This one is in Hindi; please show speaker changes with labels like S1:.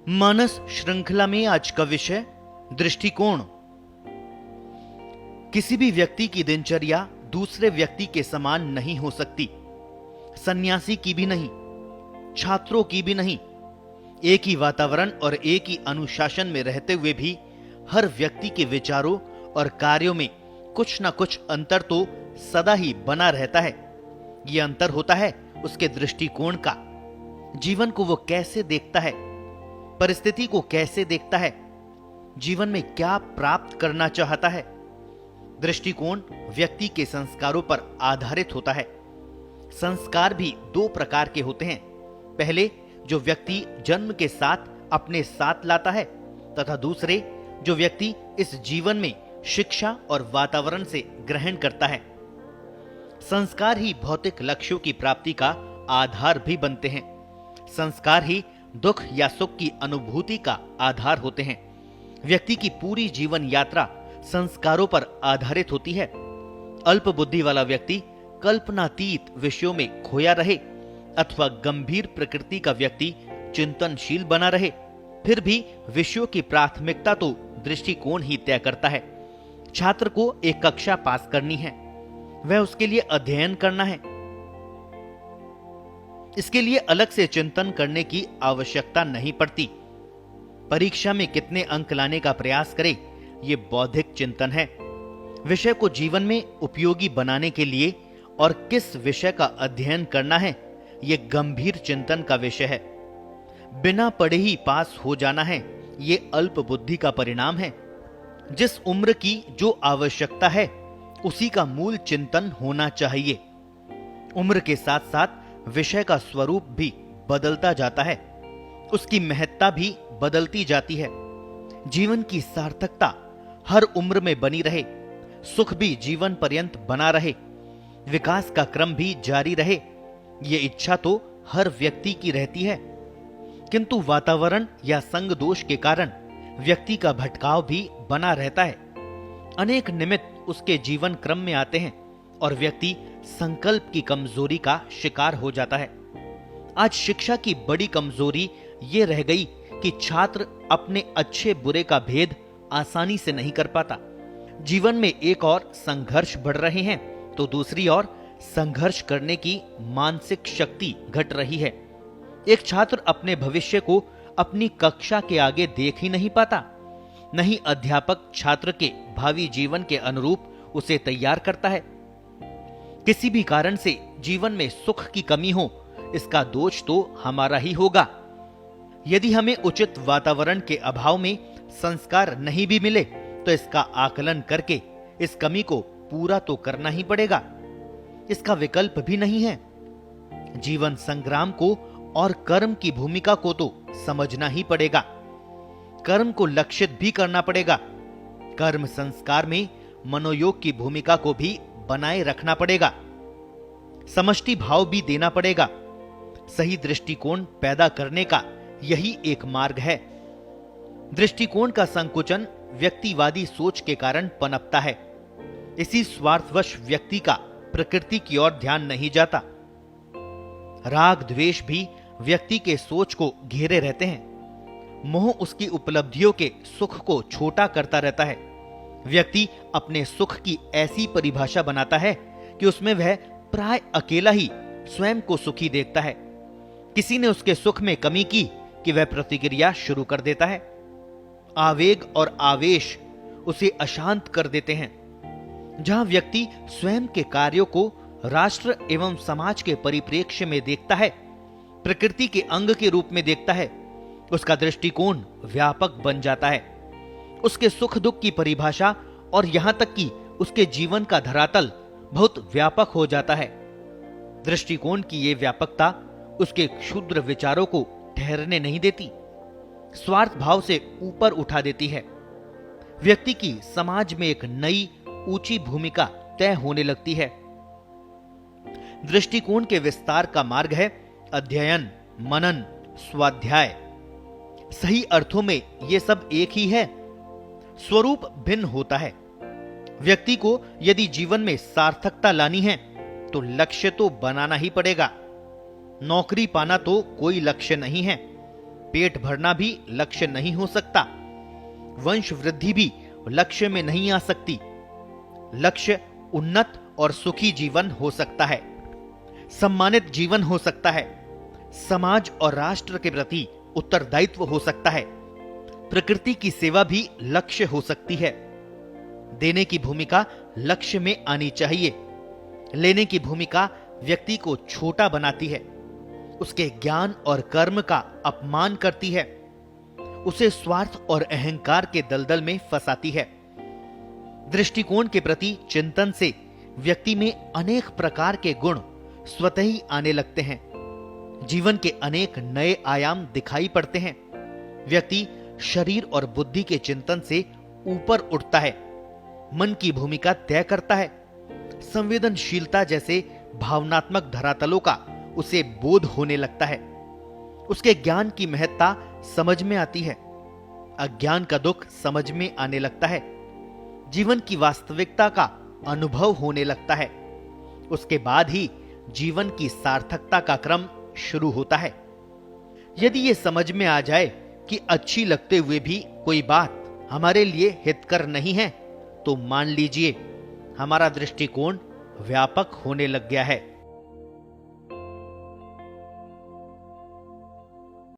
S1: मानस श्रृंखला में आज का विषय दृष्टिकोण। किसी भी व्यक्ति की दिनचर्या दूसरे व्यक्ति के समान नहीं हो सकती। सन्यासी की भी नहीं, छात्रों की भी नहीं। एक ही वातावरण और एक ही अनुशासन में रहते हुए भी हर व्यक्ति के विचारों और कार्यों में कुछ ना कुछ अंतर तो सदा ही बना रहता है। यह अंतर होता है उसके दृष्टिकोण का। जीवन को वो कैसे देखता है, परिस्थिति को कैसे देखता है, जीवन में क्या प्राप्त करना चाहता है। दृष्टिकोण व्यक्ति के संस्कारों पर आधारित होता है। संस्कार भी दो प्रकार के होते हैं। पहले जो व्यक्ति जन्म के साथ अपने साथ लाता है, तथा दूसरे जो व्यक्ति इस जीवन में शिक्षा और वातावरण से ग्रहण करता है। संस्कार ही भौतिक लक्ष्यों की प्राप्ति का आधार भी बनते हैं। संस्कार ही दुख या सुख की अनुभूति का आधार होते हैं। व्यक्ति की पूरी जीवन यात्रा संस्कारों पर आधारित होती है। अल्प बुद्धि वाला व्यक्ति कल्पनातीत विषयों में खोया रहे अथवा गंभीर प्रकृति का व्यक्ति चिंतनशील बना रहे, फिर भी विषयों की प्राथमिकता तो दृष्टिकोण ही तय करता है। छात्र को एक कक्षा पास करनी है, वह उसके लिए अध्ययन करना है। इसके लिए अलग से चिंतन करने की आवश्यकता नहीं पड़ती। परीक्षा में कितने अंक लाने का प्रयास करे, ये बौद्धिक चिंतन है। विषय को जीवन में उपयोगी बनाने के लिए और किस विषय का अध्ययन करना है, ये गंभीर चिंतन का विषय है। बिना पढ़े ही पास हो जाना है, ये अल्प बुद्धि का परिणाम है। जिस उम्र की जो आवश्यकता है उसी का मूल चिंतन होना चाहिए। उम्र के साथ साथ विषय का स्वरूप भी बदलता जाता है, उसकी महत्ता भी बदलती जाती है। जीवन की सार्थकता हर उम्र में बनी रहे, सुख भी जीवन पर्यंत बना रहे, विकास का क्रम भी जारी रहे, ये इच्छा तो हर व्यक्ति की रहती है। किंतु वातावरण या संग दोष के कारण व्यक्ति का भटकाव भी बना रहता है। अनेक निमित्त उसके जीवन क्रम में आते हैं और व्यक्ति संकल्प की कमजोरी का शिकार हो जाता है। आज शिक्षा की बड़ी कमजोरी ये रह गई कि छात्र अपने अच्छे बुरे का भेद आसानी से नहीं कर पाता। जीवन में एक और संघर्ष बढ़ रहे हैं तो दूसरी ओर संघर्ष करने की मानसिक शक्ति घट रही है। एक छात्र अपने भविष्य को अपनी कक्षा के आगे देख ही नहीं पाता, नहीं अध्यापक छात्र के भावी जीवन के अनुरूप उसे तैयार करता है। किसी भी कारण से जीवन में सुख की कमी हो, इसका दोष तो हमारा ही होगा। यदि हमें उचित वातावरण के अभाव में संस्कार नहीं भी मिले तो इसका आकलन करके इस कमी को पूरा तो करना ही पड़ेगा। इसका विकल्प भी नहीं है। जीवन संग्राम को और कर्म की भूमिका को तो समझना ही पड़ेगा। कर्म को लक्षित भी करना पड़ेगा। कर्म संस्कार में मनोयोग की भूमिका को भी बनाए रखना पड़ेगा। समष्टि भाव भी देना पड़ेगा। सही दृष्टिकोण पैदा करने का यही एक मार्ग है। दृष्टिकोण का संकुचन व्यक्तिवादी सोच के कारण पनपता है। इसी स्वार्थवश व्यक्ति का प्रकृति की ओर ध्यान नहीं जाता। राग द्वेष भी व्यक्ति के सोच को घेरे रहते हैं। मोह उसकी उपलब्धियों के सुख को छोटा करता रहता है। व्यक्ति अपने सुख की ऐसी परिभाषा बनाता है कि उसमें वह प्राय अकेला ही स्वयं को सुखी देखता है। किसी ने उसके सुख में कमी की कि वह प्रतिक्रिया शुरू कर देता है। आवेग और आवेश उसे अशांत कर देते हैं। जहां व्यक्ति स्वयं के कार्यों को राष्ट्र एवं समाज के परिप्रेक्ष्य में देखता है, प्रकृति के अंग के रूप में देखता है, उसका दृष्टिकोण व्यापक बन जाता है। उसके सुख दुख की परिभाषा और यहां तक कि उसके जीवन का धरातल बहुत व्यापक हो जाता है। दृष्टिकोण की यह व्यापकता उसके क्षुद्र विचारों को ठहरने नहीं देती, स्वार्थ भाव से ऊपर उठा देती है। व्यक्ति की समाज में एक नई ऊंची भूमिका तय होने लगती है। दृष्टिकोण के विस्तार का मार्ग है अध्ययन, मनन, स्वाध्याय। सही अर्थों में यह सब एक ही है, स्वरूप भिन्न होता है। व्यक्ति को यदि जीवन में सार्थकता लानी है तो लक्ष्य तो बनाना ही पड़ेगा। नौकरी पाना तो कोई लक्ष्य नहीं है। पेट भरना भी लक्ष्य नहीं हो सकता। वंश वृद्धि भी लक्ष्य में नहीं आ सकती। लक्ष्य उन्नत और सुखी जीवन हो सकता है, सम्मानित जीवन हो सकता है, समाज और राष्ट्र के प्रति उत्तरदायित्व हो सकता है, प्रकृति की सेवा भी लक्ष्य हो सकती है। देने की भूमिका लक्ष्य में आनी चाहिए। लेने की भूमिका व्यक्ति को छोटा बनाती है, उसके ज्ञान और कर्म का अपमान करती है, उसे स्वार्थ और अहंकार के दलदल में फंसाती है। दृष्टिकोण के प्रति चिंतन से व्यक्ति में अनेक प्रकार के गुण स्वतः ही आने लगते हैं। जीवन के अनेक नए आयाम दिखाई पड़ते हैं। व्यक्ति शरीर और बुद्धि के चिंतन से ऊपर उठता है, मन की भूमिका तय करता है। संवेदनशीलता जैसे भावनात्मक धरातलों का उसे बोध होने लगता है। उसके ज्ञान की महत्ता समझ में आती है। अज्ञान का दुख समझ में आने लगता है। जीवन की वास्तविकता का अनुभव होने लगता है। उसके बाद ही जीवन की सार्थकता का क्रम शुरू होता है। यदि ये समझ में आ जाए कि अच्छी लगते हुए भी कोई बात हमारे लिए हितकर नहीं है, तो मान लीजिए हमारा दृष्टिकोण व्यापक होने लग गया है।